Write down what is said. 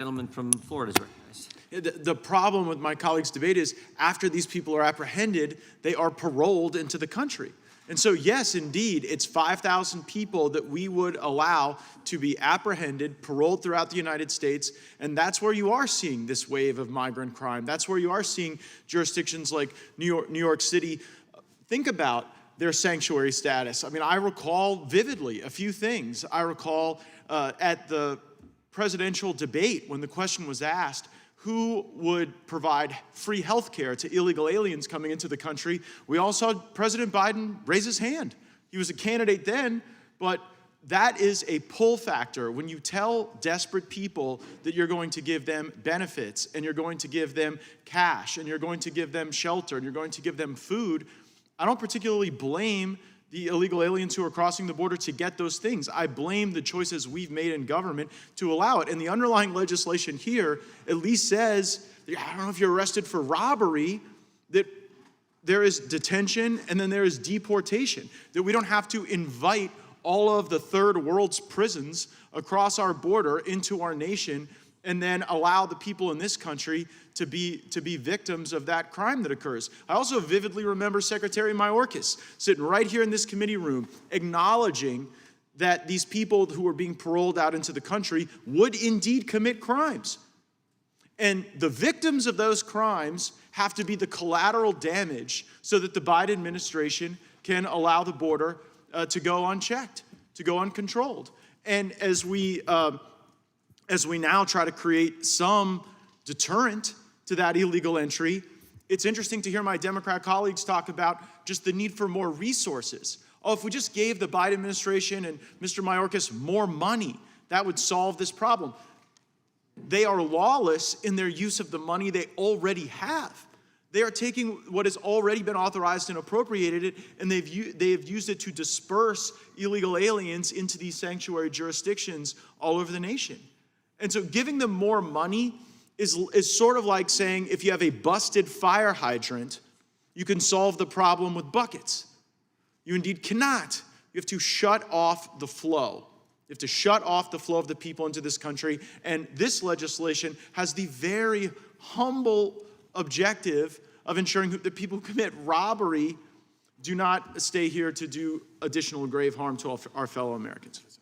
Gentleman from Florida is recognized. The problem with my colleague's debate is after these people are apprehended, they are paroled into the country. And so, yes, indeed, it's 5,000 people that we would allow to be apprehended, paroled throughout the United States, and that's where you are seeing this wave of migrant crime. That's where you are seeing jurisdictions like New York City think about their sanctuary status. I mean, I recall vividly a few things. I recall at the presidential debate when the question was asked, who would provide free health care to illegal aliens coming into the country? We all saw President Biden raise his hand. He was a candidate then, but that is a pull factor. When you tell desperate people that you're going to give them benefits and you're going to give them cash and you're going to give them shelter and you're going to give them food, I don't particularly blame the illegal aliens who are crossing the border to get those things. I blame the choices we've made in government to allow it. And the underlying legislation here at least says, I don't know if you're arrested for robbery, that there is detention and then there is deportation, that we don't have to invite all of the third world's prisons across our border into our nation and then allow the people in this country to be victims of that crime that occurs. I also vividly remember Secretary Mayorkas sitting right here in this committee room acknowledging that these people who are being paroled out into the country would indeed commit crimes. And the victims of those crimes have to be the collateral damage so that the Biden administration can allow the border to go unchecked, to go uncontrolled. And as we now try to create some deterrent to that illegal entry, it's interesting to hear my Democrat colleagues talk about just the need for more resources. Oh, if we just gave the Biden administration and Mr. Mayorkas more money, that would solve this problem. They are lawless in their use of the money they already have. They are taking what has already been authorized and appropriated it, and they have used it to disperse illegal aliens into these sanctuary jurisdictions all over the nation. And so giving them more money is sort of like saying if you have a busted fire hydrant, you can solve the problem with buckets. You indeed cannot. You have to shut off the flow. You have to shut off the flow of the people into this country. And this legislation has the very humble objective of ensuring that people who commit robbery do not stay here to do additional grave harm to our fellow Americans.